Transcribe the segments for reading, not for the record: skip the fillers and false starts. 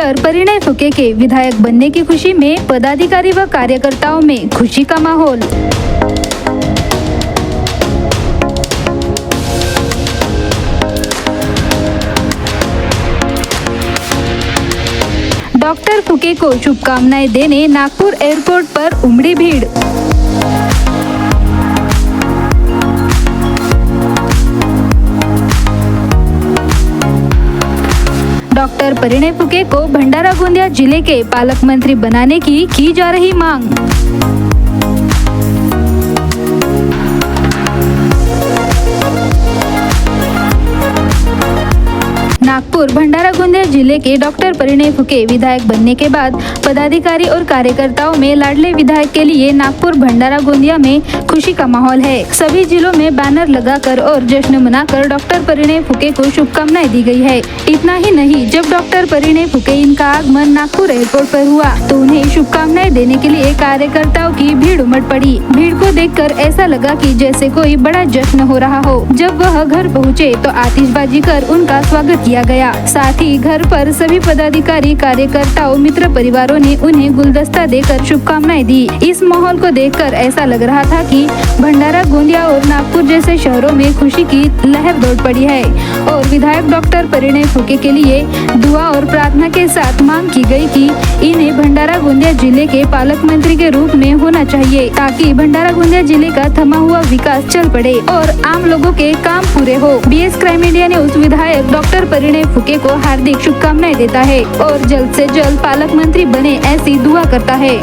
Doctor Parinay Phuke के विधायक बनने की खुशी में पदाधिकारी व कार्यकर्ताओं में खुशी का माहौल। डॉक्टर फुके को शुभकामनाएं देने नागपुर एयरपोर्ट पर उमड़ी भीड़। डॉक्टर परिणय फुके को भंडारा गोंदिया जिले के पालक मंत्री बनाने की जा रही मांग। नागपुर भंडारा गोंदिया जिले के डॉक्टर परिणय फुके विधायक बनने के बाद पदाधिकारी और कार्यकर्ताओं में लाडले विधायक के लिए नागपुर भंडारा गोंदिया में खुशी का माहौल है। सभी जिलों में बैनर लगाकर और जश्न मनाकर डॉक्टर परिणय फुके को शुभकामनाएं दी गई है। इतना ही नहीं, जब डॉक्टर परिणय फुके इनका आगमन नागपुर एयरपोर्ट पर हुआ तो उन्हें शुभकामनाएं देने के लिए कार्यकर्ताओं की भीड़ उमड़ पड़ी। भीड़ को देखकर ऐसा लगा कि जैसे कोई बड़ा जश्न हो रहा हो। जब वह घर पहुँचे तो आतिशबाजी कर उनका स्वागत किया गया। साथ ही घर पर सभी पदाधिकारी, कार्यकर्ताओं, मित्र परिवारों ने उन्हें गुलदस्ता देकर शुभकामनाएं दी। इस माहौल को देखकर ऐसा लग रहा था कि भंडारा गोंदिया और नागपुर जैसे शहरों में खुशी की लहर दौड़ पड़ी है और विधायक डॉक्टर परिणय फुके के लिए दुआ और प्रार्थना के साथ मांग की गई कि इन्हें भंडारा गोंदिया जिले के पालक मंत्री के रूप में होना चाहिए, ताकि भंडारा गोंदिया जिले का थमा हुआ विकास चल पड़े और आम लोगों के काम पूरे हो। BS क्राइम इंडिया ने उस विधायक डॉक्टर परिणय फुके को हार्दिक शुभकामनाएं देता है और जल्द से जल्द पालक मंत्री बने ऐसी दुआ करता है।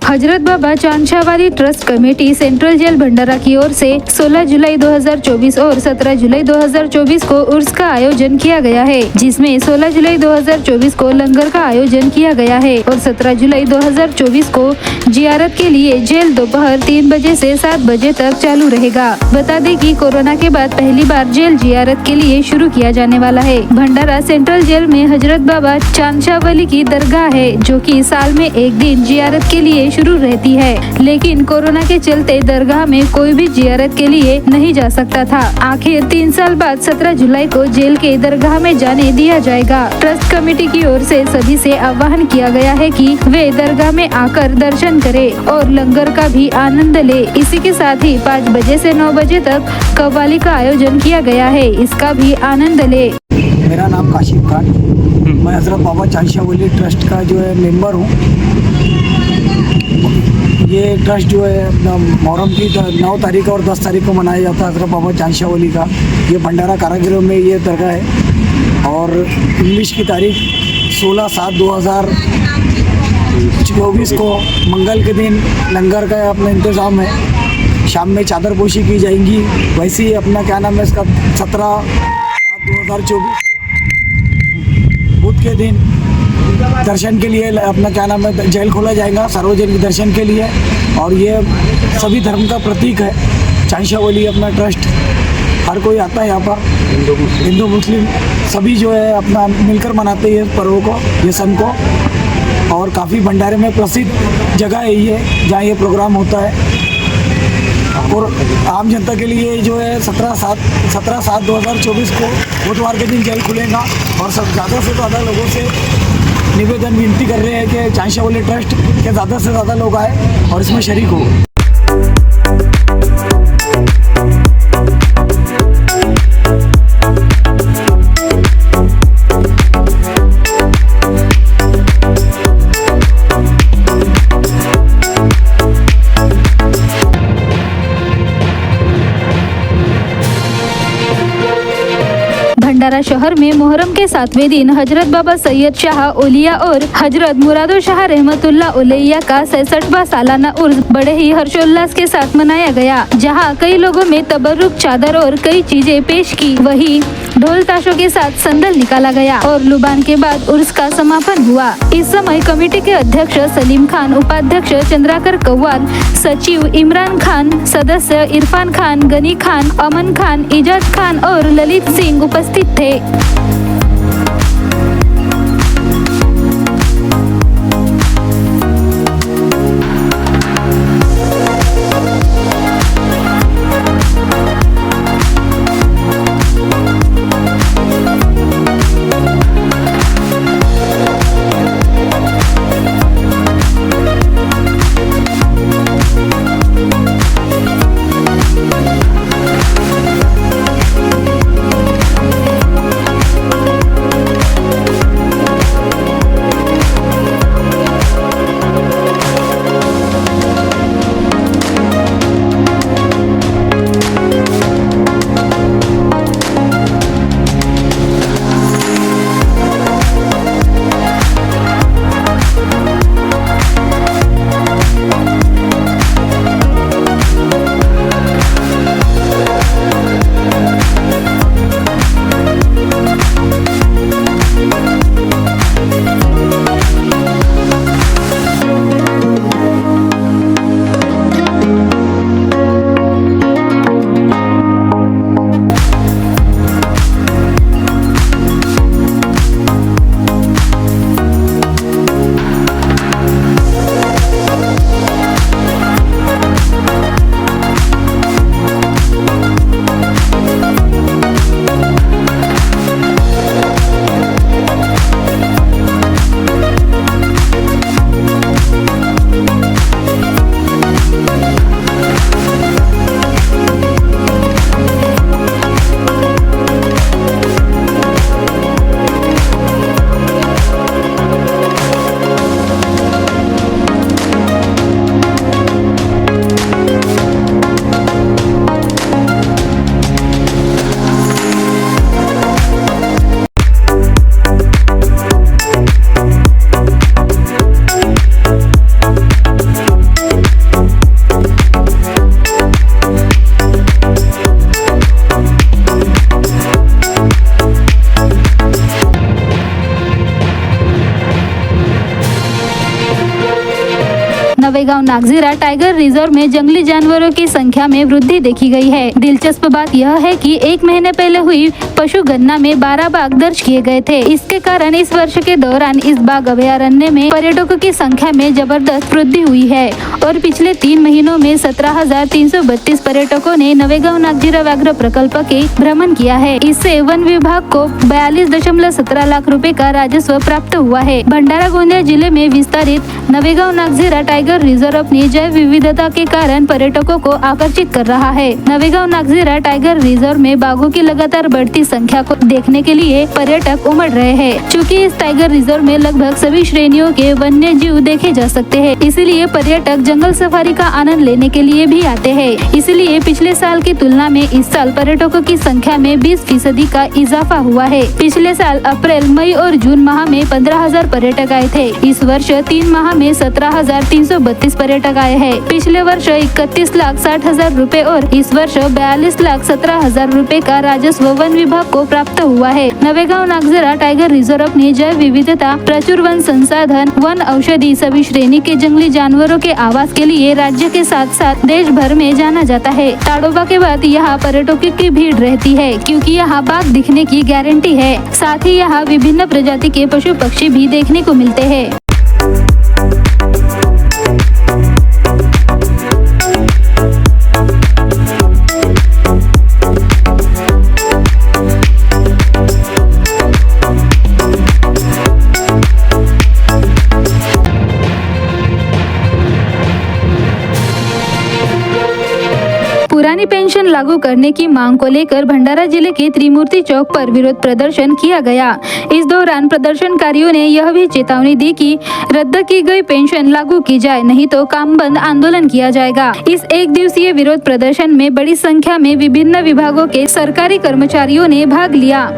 हजरत बाबा चांदशाहवाली ट्रस्ट कमेटी सेंट्रल जेल भंडारा की ओर से 16 जुलाई 2024 और 17 जुलाई 2024 को उर्स का आयोजन किया गया है, जिसमें 16 जुलाई 2024 को लंगर का आयोजन किया गया है और 17 जुलाई 2024 को जियारत के लिए जेल दोपहर 3 बजे से 7 बजे तक चालू रहेगा। बता दें कि कोरोना के बाद पहली बार जेल जियारत के लिए शुरू किया जाने वाला है। भंडारा सेंट्रल जेल में हजरत बाबा चांदशाहवाली की दरगाह है, जो कि साल में एक दिन जियारत के लिए शुरू रहती है, लेकिन कोरोना के चलते दरगाह में कोई भी जियारत के लिए नहीं जा सकता था। आखिर 3 साल बाद 17 जुलाई को जेल के दरगाह में जाने दिया जाएगा। ट्रस्ट कमेटी की ओर से सभी से आह्वान किया गया है कि वे दरगाह में आकर दर्शन करें और लंगर का भी आनंद ले। इसी के साथ ही 5 बजे से 9 बजे तक कव्वाली का आयोजन किया गया है, इसका भी आनंद ले। मेरा नाम काशिफ खान, मैं हजरत बाबा चांदशाहवाली ट्रस्ट का जो है मेंबर हूँ। ये ट्रस्ट जो है अपना मुहर्रम की 9 तारीख और 10 तारीख को मनाया जाता है हज़रत बाबा चांद वली का। ये भंडारा कारागिरों में ये दरगाह है और 19 की तारीख 16/7/2024 को मंगल के दिन लंगर का अपना इंतज़ाम है। शाम में चादर पोशी की जाएंगी। वैसे ही अपना क्या नाम है इसका 17/7/2024 बुध के दिन दर्शन के लिए अपना क्या नाम है जेल खोला जाएगा सार्वजनिक दर्शन के लिए। और ये सभी धर्म का प्रतीक है चांद वली अपना ट्रस्ट। हर कोई आता है यहाँ पर, हिंदू मुस्लिम सभी जो है अपना मिलकर मनाते हैं पर्व को, ये सन को। और काफ़ी भंडारे में प्रसिद्ध जगह है ये जहाँ ये प्रोग्राम होता है। और आम जनता के लिए जो है 17/7/2024 को बुधवार के दिन जेल खुलेगा। और सब ज़्यादा से ज़्यादा लोगों से निवेदन विनती कर रहे हैं कि चांद वली ट्रस्ट के ज़्यादा से ज़्यादा लोग आए और इसमें शरीक हो। भंडारा शहर में मुहर्रम के 7वें दिन हजरत बाबा सैयद शाह ओलिया और हजरत मुरादो शाह रहमतुल्लाह अलैया का 66वां सालाना उर्स बड़े ही हर्षोल्लास के साथ मनाया गया, जहां कई लोगों में तबरुक चादर और कई चीजें पेश की। वही ढोल ताशों के साथ संदल निकाला गया और लुबान के बाद उर्स का समापन हुआ। इस समय कमेटी के अध्यक्ष सलीम खान, उपाध्यक्ष चंद्राकर कव्वाल, सचिव इमरान खान, सदस्य इरफान खान, गनी खान, अमन खान, इजाज खान और ललित सिंह उपस्थित थे। नवेगांव नागजीरा टाइगर रिजर्व में जंगली जानवरों की संख्या में वृद्धि देखी गई है। दिलचस्प बात यह है कि 1 महीने पहले हुई पशु गणना में 12 बाघ दर्ज किए गए थे। इसके कारण इस वर्ष के दौरान इस बाघ अभयारण्य में पर्यटकों की संख्या में जबरदस्त वृद्धि हुई है और पिछले 3 महीनों में 17,332 पर्यटकों ने नवेगांव नागजीरा व्याघ्र प्रकल्प के भ्रमण किया है। इससे वन विभाग को 42.17 लाख रुपए का राजस्व प्राप्त हुआ है। भंडारा गोंदिया जिले में विस्तारित नवेगांव नागजीरा टाइगर रिजर्व अपनी जैव विविधता के कारण पर्यटकों को आकर्षित कर रहा है। नवेगांव नागजीरा टाइगर रिजर्व में बाघों की लगातार बढ़ती संख्या को देखने के लिए पर्यटक उमड़ रहे हैं। चूँकि इस टाइगर रिजर्व में लगभग सभी श्रेणियों के वन्य जीव देखे जा सकते हैं, इसलिए पर्यटक जंगल सफारी का आनंद लेने के लिए भी आते हैं। इसलिए पिछले साल की तुलना में इस साल पर्यटकों की संख्या में 20% का इजाफा हुआ है। पिछले साल अप्रैल, मई और जून माह में 15,000 पर्यटक आए थे। इस वर्ष 3 माह में 17,332 पर्यटक आए हैं। पिछले वर्ष 31,60,000 रुपए और इस वर्ष 42,17,000 रुपए का राजस्व वन विभाग को प्राप्त हुआ है। नवेगांव नागजीरा टाइगर रिजर्व अपनी जैव विविधता, प्रचुर वन संसाधन, वन औषधि, सभी श्रेणी के जंगली जानवरों के आवास के लिए राज्य के साथ साथ देश भर में जाना जाता है। ताडोबा के बाद यहाँ पर्यटकों की भीड़ रहती है, क्योंकि यहाँ बाघ दिखने की गारंटी है। साथ ही यहाँ विभिन्न प्रजाति के पशु पक्षी भी देखने को मिलते हैं। पुरानी पेंशन लागू करने की मांग को लेकर भंडारा जिले के त्रिमूर्ति चौक पर विरोध प्रदर्शन किया गया। इस दौरान प्रदर्शनकारियों ने यह भी चेतावनी दी कि रद्द की गई पेंशन लागू की जाए, नहीं तो काम बंद आंदोलन किया जाएगा। इस एक दिवसीय विरोध प्रदर्शन में बड़ी संख्या में विभिन्न विभागों के सरकारी कर्मचारियों ने भाग लिया।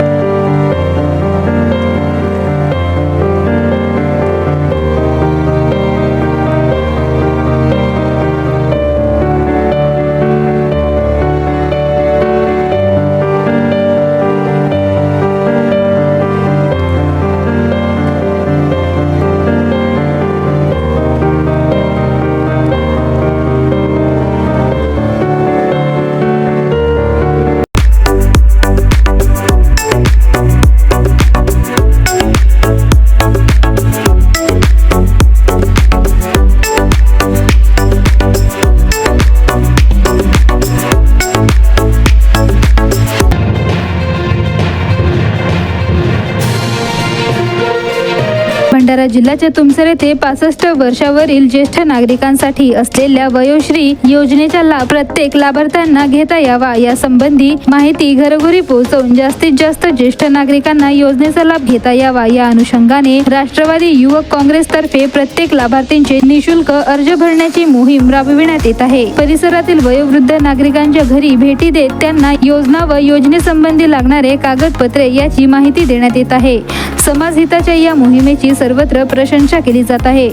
भंडारा जिल्ह्याच्या तुमसर येथे 65 वर्षावरील ज्येष्ठ नागरिकांसाठी असलेल्या वयोश्री योजनेचा लाभ प्रत्येक लाभार्थ्यांना घेता यावा, यासंबंधी माहिती घरोघरी पोहोचवून जास्तीत जास्त ज्येष्ठ नागरिकांना योजनेचा लाभ घेता यावा, या अनुषंगाने राष्ट्रवादी युवक काँग्रेस तर्फे प्रत्येक लाभार्थींचे निशुल्क अर्ज भरण्याची मोहीम राबविण्यात येत आहे। परिसरातील वयोवृद्ध नागरिकांच्या घरी भेटी देत त्यांना योजना व योजनेसंबंधी लागणारे कागदपत्रे याची माहिती देण्यात येत आहे। समाजहिताच्या या मोहिमेची सर्वत्र प्रशंसा केली जात आहे।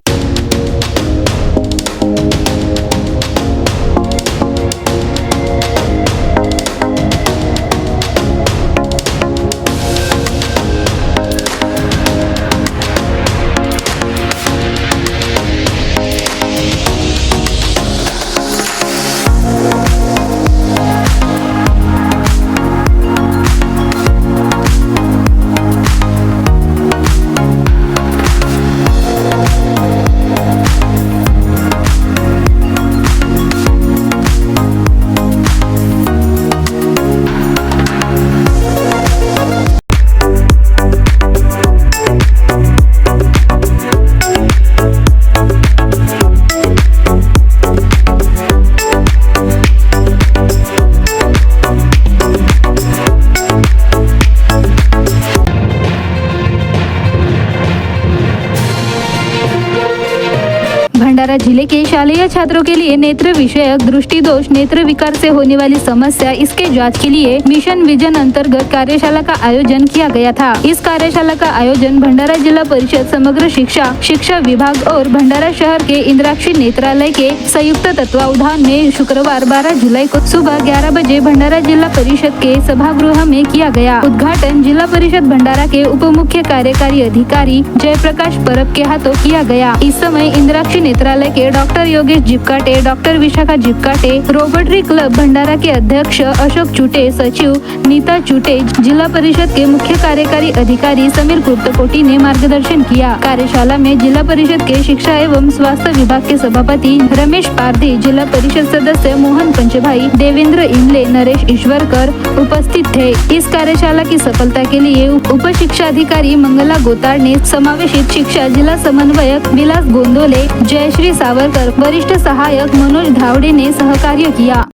भंडारा जिले के शालेय छात्रों के लिए नेत्र विषयक दृष्टि दोष नेत्र विकार से होने वाली समस्या, इसके जांच के लिए मिशन विजन अंतर्गत कार्यशाला का आयोजन किया गया था। इस कार्यशाला का आयोजन भंडारा जिला परिषद समग्र शिक्षा विभाग और भंडारा शहर के इंद्राक्षी नेत्रालय के संयुक्त तत्वावधान में शुक्रवार 12 जुलाई को सुबह 11 बजे भंडारा जिला परिषद के सभागृह में किया गया। उद्घाटन जिला परिषद भंडारा के उप मुख्य कार्यकारी अधिकारी जयप्रकाश परब के हाथों किया गया। इस समय इंद्राक्षी नेत्रालय के doctor Yogesh Jipkate, doctor Vishakha Jipkate, rotary club Bhandara के अध्यक्ष अशोक चुटे, सचिव नीता चुटे, जिला परिषद के मुख्य कार्यकारी अधिकारी समीर कुर्तकोटी ने मार्गदर्शन किया। कार्यशाला में जिला परिषद के शिक्षा एवं स्वास्थ्य विभाग के सभापति रमेश पारधी, जिला परिषद सदस्य मोहन पंचभाई, देवेंद्र इंगले, नरेश ईश्वरकर उपस्थित थे। इस कार्यशाला की सफलता के लिए उप शिक्षा अधिकारी मंगला गोताड़ ने समावेशित शिक्षा जिला समन्वयक विलास गोंदोले, जयश्री सावरकर, कर वरिष्ठ सहायक मनोज धावड़े ने सहकार्य किया।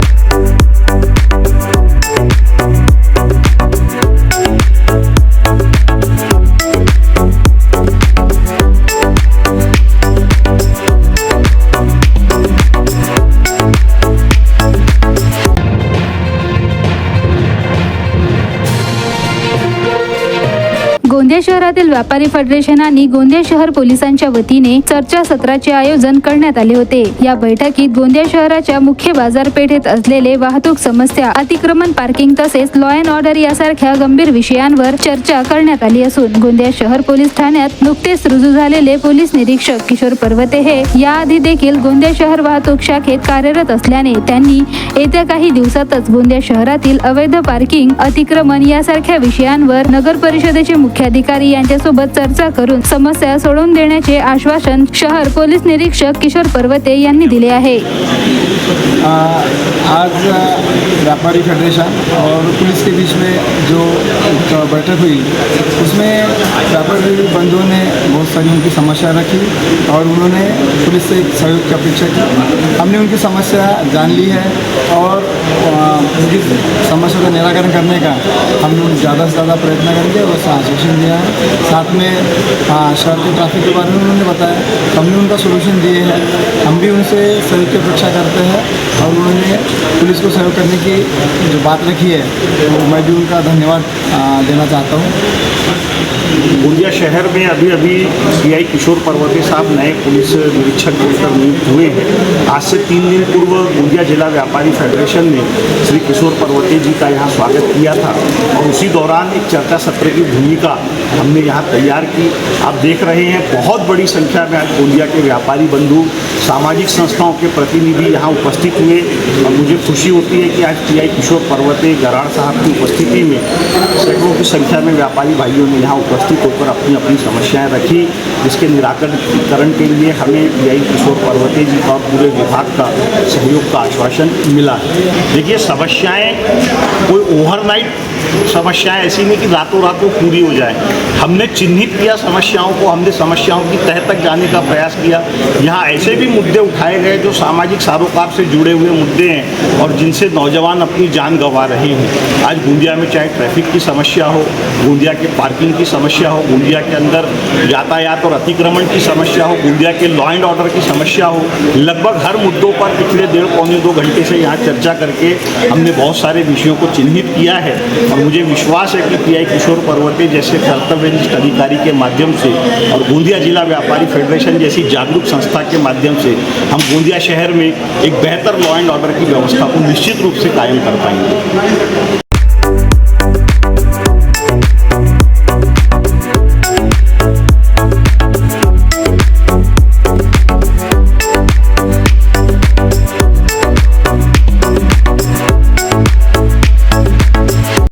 गोंदिया शहरातील व्यापारी फेडरेशन आणि गोंदिया शहर पोलिसांच्या वतीने चर्चा सत्राचे आयोजन करण्यात आले होते। या बैठकीत गोंदिया शहराच्या मुख्य बाजारपेठेत असलेले वाहतूक समस्या, अतिक्रमण, पार्किंग तसेच लॉ अँड ऑर्डर यासारख्या गंभीर विषयांवर चर्चा करण्यात आली असून गोंदिया शहर पोलीस ठाण्यात नुकतेच रुजू झालेले पोलीस निरीक्षक किशोर पर्वते हे याआधी देखील गोंदिया शहर वाहतूक शाखेत कार्यरत असल्याने त्यांनी येत्या काही दिवसातच गोंदिया शहरातील अवैध पार्किंग, अतिक्रमण यासारख्या विषयांवर नगर परिषदेचे मुख्याधिकारी यांच्यासोबत चर्चा करून समस्या सोडवून देण्याचे आश्वासन शहर पोलीस निरीक्षक किशोर पर्वते यांनी दिले आहे। आज व्यापारी फेडरेशन और पुलिस के बीच में जो एक बैठक हुई उसमें व्यापारी बंधुओं ने बहुत सारी उनकी समस्या रखी और उन्होंने पुलिस से एक सहयोग की अपेक्षा की। हमने उनकी समस्या जान ली है और उनकी समस्या का निराकरण करने का हमने ज़्यादा से ज़्यादा प्रयत्न करेंगे और आश्वासन दिया है। साथ में शहर के ट्रैफिक के बारे में उन्होंने बताया, हमने उनका सोल्यूशन दिए हैं। हम भी उनसे सहयोग की अपेक्षा करते हैं और उन्होंने पुलिस को सहयोग करने की जो बात रखी है तो मैं भी उनका धन्यवाद देना चाहता हूँ। गोंदिया शहर में अभी सीआई किशोर पर्वते साहब नए पुलिस निरीक्षक बनकर नियुक्त हुए हैं। आज से 3 दिन पूर्व गोंदिया जिला व्यापारी फेडरेशन ने श्री किशोर पर्वते जी का यहाँ स्वागत किया था और उसी दौरान एक चर्चा सत्र की भूमिका हमने यहाँ तैयार की। आप देख रहे हैं बहुत बड़ी संख्या में आज गोंदिया के व्यापारी बंधु, सामाजिक संस्थाओं के प्रतिनिधि यहाँ उपस्थित हुए और मुझे खुशी होती है कि आज सीआई किशोर पर्वते गराड़ साहब की उपस्थिति में सैकड़ों की संख्या में व्यापारी भाइयों ने यहाँ उपस्थित होकर अपनी अपनी समस्याएं रखी, जिसके निराकरण के लिए हमें सीआई किशोर पर्वते जी का पूरे विभाग का सहयोग का आश्वासन मिला है। देखिए, समस्याएं कोई ओवरनाइट समस्याएं ऐसी नहीं कि रातों रात वो पूरी हो जाए। हमने चिन्हित किया समस्याओं को, हमने समस्याओं की तह तक जाने का प्रयास किया। यहाँ ऐसे भी मुद्दे उठाए गए जो सामाजिक सरोकार से जुड़े हुए मुद्दे हैं और जिनसे नौजवान अपनी जान गंवा रहे हैं। आज गोंदिया में चाहे ट्रैफिक की समस्या हो, गोंदिया के पार्किंग की समस्या हो, गोंदिया के अंदर यातायात और अतिक्रमण की समस्या हो, गोंदिया के लॉ एंड ऑर्डर की समस्या हो, लगभग हर मुद्दों पर पिछले 1.5-2 घंटे से यहाँ चर्चा करके हमने बहुत सारे विषयों को चिन्हित किया है और मुझे विश्वास है कि सीआई किशोर पर्वते जैसे कर्तव्यनिष्ठ अधिकारी के माध्यम से और गोंदिया जिला व्यापारी फेडरेशन जैसी जागरूक संस्था के माध्यम से हम गोंदिया शहर में एक बेहतर लॉ एंड ऑर्डर की व्यवस्था को निश्चित रूप से कायम कर पाएंगे।